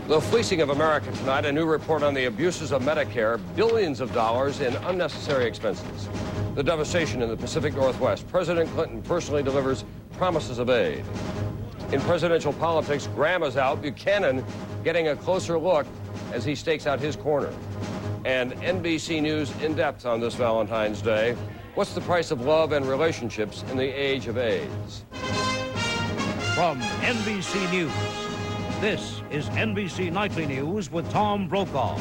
The fleecing of America tonight, a new report on the abuses of Medicare, billions of dollars in unnecessary expenses. The devastation in the Pacific Northwest. President Clinton personally delivers promises of aid. In presidential politics, Graham is out, Buchanan getting a closer look as he stakes out his corner. And NBC News in depth on this Valentine's Day. What's the price of love and relationships in the age of AIDS? From NBC News, this is NBC Nightly News with Tom Brokaw.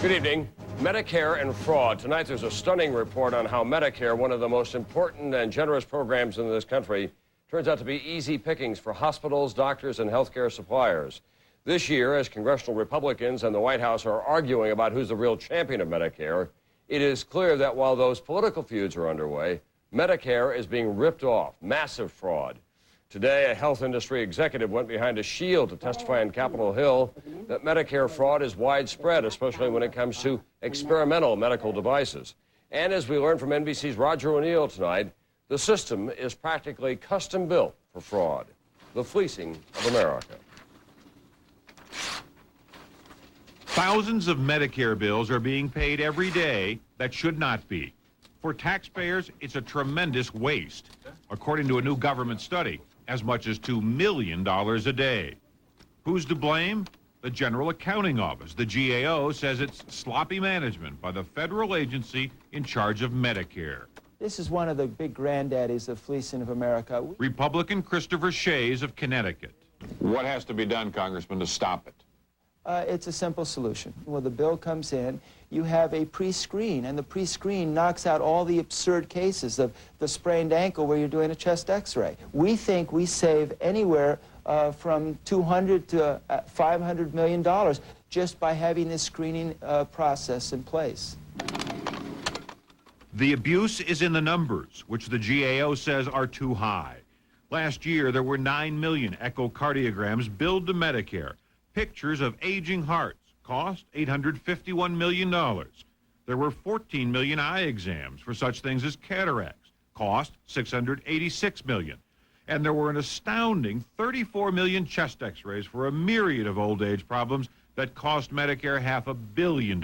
Good evening. Medicare and fraud. Tonight there's a stunning report on how Medicare, one of the most important and generous programs in this country, turns out to be easy pickings for hospitals, doctors, and healthcare suppliers. This year, as congressional Republicans and the White House are arguing about who's the real champion of Medicare, it is clear that while those political feuds are underway, Medicare is being ripped off. Massive fraud. Today, a health industry executive went behind a shield to testify on Capitol Hill that Medicare fraud is widespread, especially when it comes to experimental medical devices. And as we learned from NBC's Roger O'Neill tonight, the system is practically custom built for fraud. The fleecing of America. Thousands of Medicare bills are being paid every day that should not be. For taxpayers, it's a tremendous waste. According to a new government study, as much as $2 million a day. Who's to blame? The General Accounting Office. The GAO says it's sloppy management by the federal agency in charge of Medicare. This is one of the big granddaddies of fleecing of America. Republican Christopher Shays of Connecticut. What has to be done, Congressman, to stop it? It's a simple solution. When the bill comes in, you have a pre-screen, and the pre-screen knocks out all the absurd cases of the sprained ankle where you're doing a chest x-ray. We think we save anywhere from $200 to $500 million just by having this screening process in place. The abuse is in the numbers, which the GAO says are too high. Last year, there were 9 million echocardiograms billed to Medicare. Pictures of aging hearts cost $851 million. There were 14 million eye exams for such things as cataracts, cost $686 million. And there were an astounding 34 million chest x-rays for a myriad of old age problems that cost Medicare $500 million.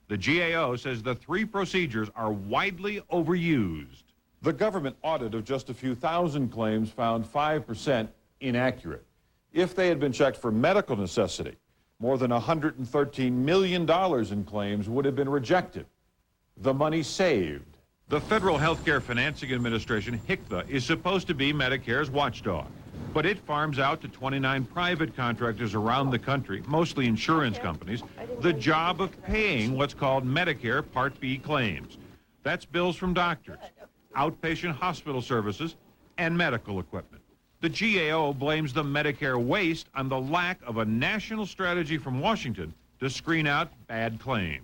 The GAO says the three procedures are widely overused. The government audit of just a few thousand claims found 5% inaccurate. If they had been checked for medical necessity, more than $113 million in claims would have been rejected. The money saved. The Federal Healthcare Financing Administration, HCFA, is supposed to be Medicare's watchdog, but it farms out to 29 private contractors around the country, mostly insurance companies, the job of paying what's called Medicare Part B claims. That's bills from doctors, outpatient hospital services, and medical equipment. The GAO blames the Medicare waste on the lack of a national strategy from Washington to screen out bad claims.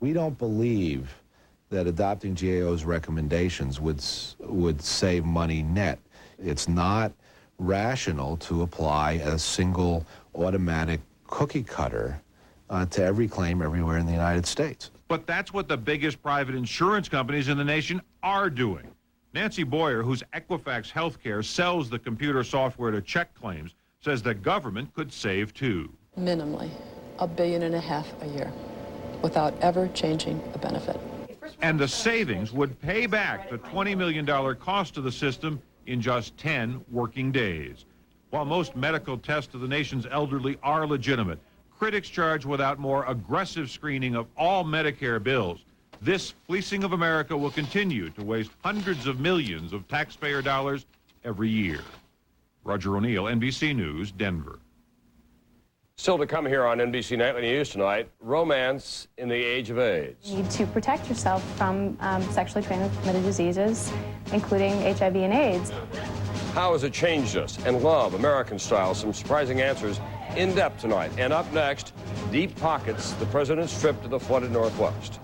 We don't believe that adopting GAO's recommendations would save money net. It's not rational to apply a single automatic cookie cutter to every claim everywhere in the United States. But that's what the biggest private insurance companies in the nation are doing. Nancy Boyer, whose Equifax Healthcare sells the computer software to check claims, says the government could save too. Minimally, $1.5 billion a year, without ever changing a benefit. And the savings would pay back the $20 million cost of the system in just 10 working days. While most medical tests to the nation's elderly are legitimate, critics charge without more aggressive screening of all Medicare bills. This fleecing of America will continue to waste hundreds of millions of taxpayer dollars every year. Roger O'Neill, NBC News, Denver. Still to come here on NBC Nightly News tonight, romance in the age of AIDS. You need to protect yourself from sexually transmitted diseases, including HIV and AIDS. How has it changed us? And love, American style, some surprising answers in depth tonight. And up next, deep pockets, the president's trip to the flooded Northwest.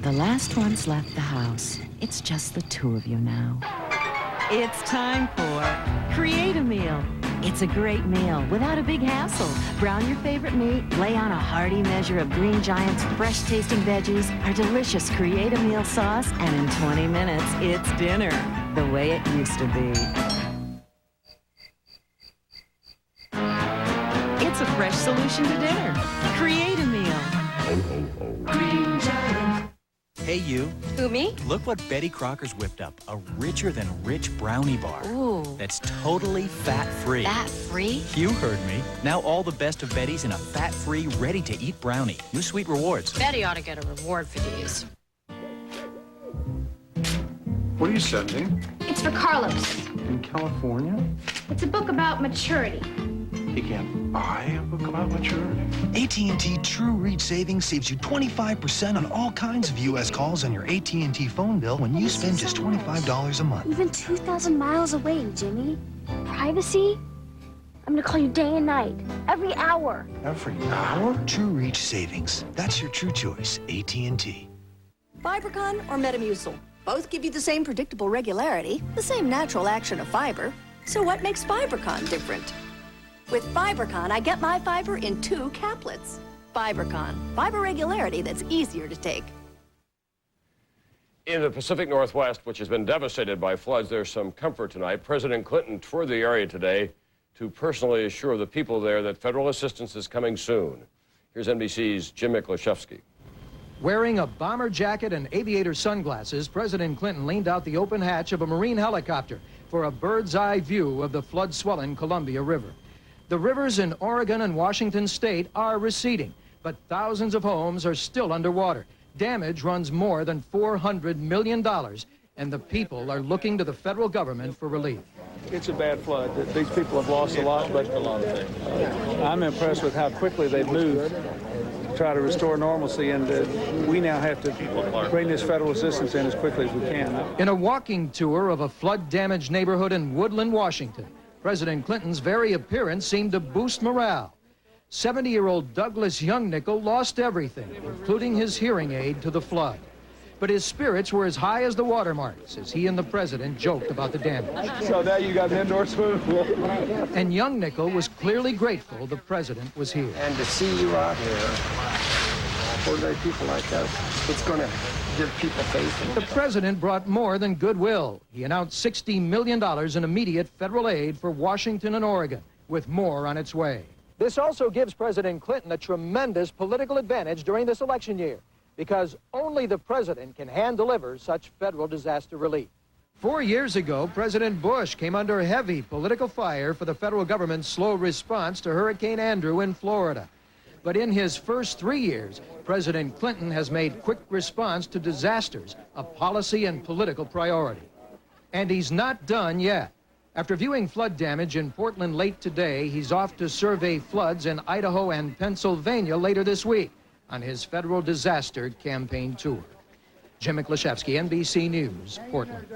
The last one's left the house. It's just the two of you now. It's time for Create a Meal. It's a great meal without a big hassle. Brown your favorite meat, lay on a hearty measure of Green Giant's fresh-tasting veggies, our delicious Create a Meal sauce, and in 20 minutes, it's dinner, the way it used to be. a fresh solution to dinner. Create a meal. Hey, you. Who, me? Look what Betty Crocker's whipped up. A richer than rich brownie bar. Ooh. That's totally fat-free. Fat-free? You heard me. Now all the best of Betty's in a fat-free, ready-to-eat brownie. New Sweet Rewards. Betty ought to get a reward for these. What are you sending? It's for Carlos. In California? It's a book about maturity. He can't buy a book about maturity. AT&T True Reach Savings saves you 25% on all kinds of U.S. calls on your AT&T phone bill when you spend just $25 a month. Even 2,000 miles away, Jimmy. Privacy? I'm gonna call you day and night, every hour. Every hour? True Reach Savings. That's your true choice, AT&T. Fibercon or Metamucil? Both give you the same predictable regularity, the same natural action of fiber. So what makes Fibercon different? With Fibercon, I get my fiber in 2 caplets. Fibercon, fiber regularity that's easier to take. In the Pacific Northwest, which has been devastated by floods, there's some comfort tonight. President Clinton toured the area today to personally assure the people there that federal assistance is coming soon. Here's NBC's Jim Miklashevsky. Wearing a bomber jacket and aviator sunglasses, President Clinton leaned out the open hatch of a Marine helicopter for a bird's-eye view of the flood-swollen Columbia River. The rivers in Oregon and Washington state are receding, but thousands of homes are still underwater. Damage runs more than $400 million, and the people are looking to the federal government for relief. It's a bad flood. These people have lost a lot, but I'm impressed with how quickly they've moved to try to restore normalcy, and we now have to bring this federal assistance in as quickly as we can. In a walking tour of a flood-damaged neighborhood in Woodland, Washington, President Clinton's very appearance seemed to boost morale. 70-year-old Douglas Youngnickel lost everything, including his hearing aid, to the flood. But his spirits were as high as the watermarks as he and the president joked about the damage. So now you got an indoor swimming pool. And Youngnickel was clearly grateful the president was here. And to see you out here, ordinary people like us, it's going to give people faith in The president brought more than goodwill. He announced $60 million in immediate federal aid for Washington and Oregon, with more on its way. This also gives President Clinton a tremendous political advantage during this election year, because only the president can hand-deliver such federal disaster relief. 4 years ago, President Bush came under heavy political fire for the federal government's slow response to Hurricane Andrew in Florida. But in his first 3 years, President Clinton has made quick response to disasters a policy and political priority. And he's not done yet. After viewing flood damage in Portland late today, he's off to survey floods in Idaho and Pennsylvania later this week on his federal disaster campaign tour. Jim Miklashevsky, NBC News, Portland.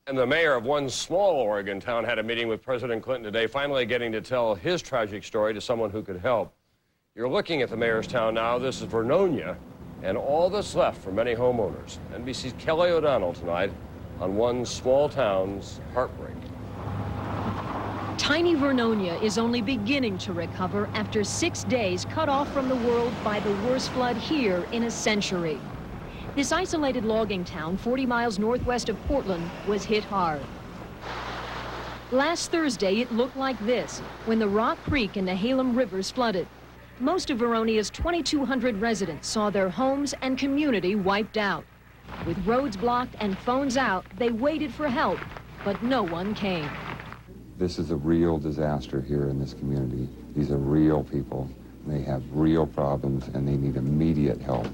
And the mayor of one small Oregon town had a meeting with President Clinton today, finally getting to tell his tragic story to someone who could help. You're looking at the mayor's town now. This is Vernonia, and all that's left for many homeowners. NBC's Kelly O'Donnell tonight on one small town's heartbreak. Tiny Vernonia is only beginning to recover after 6 days cut off from the world by the worst flood here in a century. This isolated logging town, 40 miles northwest of Portland, was hit hard. Last Thursday, it looked like this when the Rock Creek and Nehalem rivers flooded. Most of Veronia's 2,200 residents saw their homes and community wiped out. With roads blocked and phones out, they waited for help, but no one came. This is a real disaster here in this community. These are real people. They have real problems, and they need immediate help.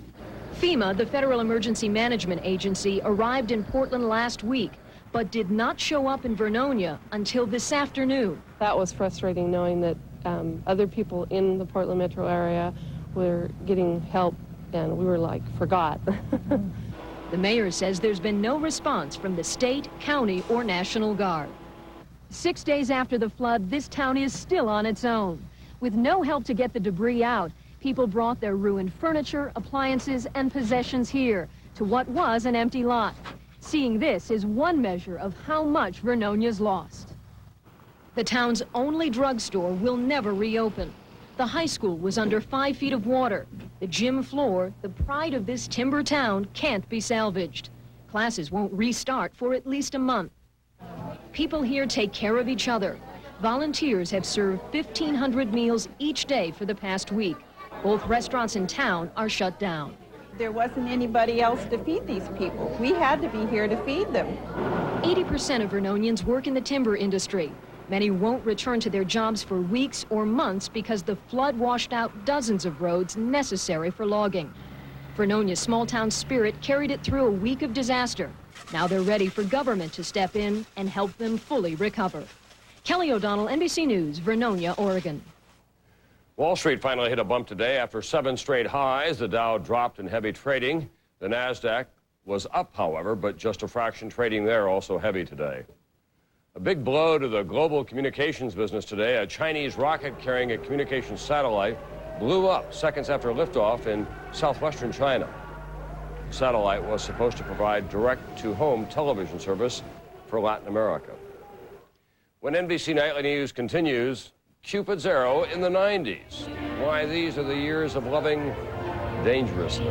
FEMA, the Federal Emergency Management Agency, arrived in Portland last week, but did not show up in Vernonia until this afternoon. That was frustrating, knowing that other people in the Portland metro area were getting help, and we were like, forgot. The mayor says there's been no response from the state, county, or National Guard. 6 days after the flood, this town is still on its own. With no help to get the debris out, people brought their ruined furniture, appliances, and possessions here to what was an empty lot. Seeing this is one measure of how much Vernonia's lost. The town's only drugstore will never reopen. The high school was under 5 feet of water. The gym floor, the pride of this timber town, can't be salvaged. Classes won't restart for at least a month. People here take care of each other. Volunteers have served 1,500 meals each day for the past week. Both restaurants in town are shut down. There wasn't anybody else to feed these people. We had to be here to feed them. 80% of Vernonians work in the timber industry. Many won't return to their jobs for weeks or months because the flood washed out dozens of roads necessary for logging. Vernonia's small-town spirit carried it through a week of disaster. Now they're ready for government to step in and help them fully recover. Kelly O'Donnell, NBC News, Vernonia, Oregon. Wall Street finally hit a bump today after 7 straight highs. The Dow dropped in heavy trading. The NASDAQ was up, however, but just a fraction, trading there also heavy today. A big blow to the global communications business today. A Chinese rocket carrying a communications satellite blew up seconds after liftoff in southwestern China. The satellite was supposed to provide direct-to-home television service for Latin America. When NBC Nightly News continues, Cupid's arrow in the 90s. Why these are the years of loving dangerously.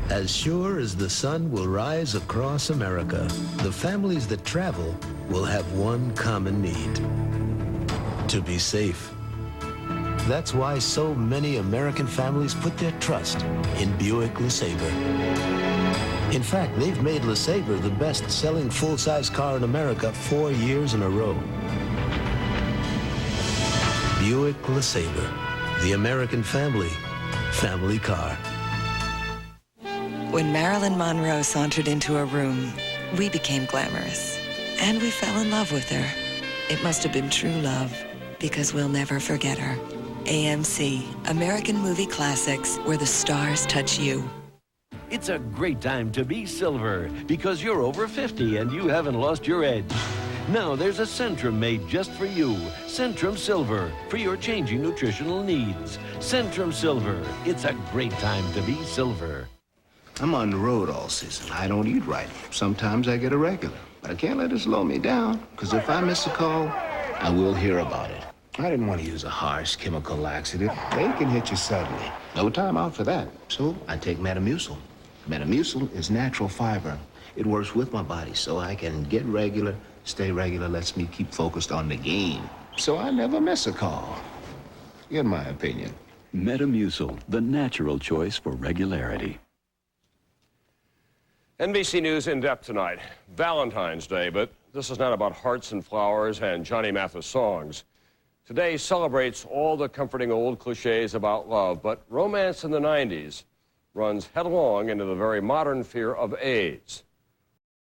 As sure as the sun will rise across America, the families that travel will have one common need: to be safe. That's why so many American families put their trust in Buick LeSabre. In fact, they've made LeSabre the best-selling full-size car in America 4 years in a row. Buick LeSabre, the American family car. When Marilyn Monroe sauntered into a room, we became glamorous. And we fell in love with her. It must have been true love, because we'll never forget her. AMC, American Movie Classics, where the stars touch you. It's a great time to be silver, because you're over 50 and you haven't lost your edge. Now there's a Centrum made just for you. Centrum Silver, for your changing nutritional needs. Centrum Silver, it's a great time to be silver. I'm on the road all season. I don't eat right. Sometimes I get irregular. But I can't let it slow me down, because if I miss a call, I will hear about it. I didn't want to use a harsh chemical laxative. They can hit you suddenly. No time out for that. So I take Metamucil. Metamucil is natural fiber. It works with my body so I can get regular, stay regular, lets me keep focused on the game. So I never miss a call, in my opinion. Metamucil, the natural choice for regularity. NBC News in depth tonight. Valentine's Day, but this is not about hearts and flowers and Johnny Mathis songs. Today celebrates all the comforting old cliches about love, but romance in the 90s runs headlong into the very modern fear of AIDS.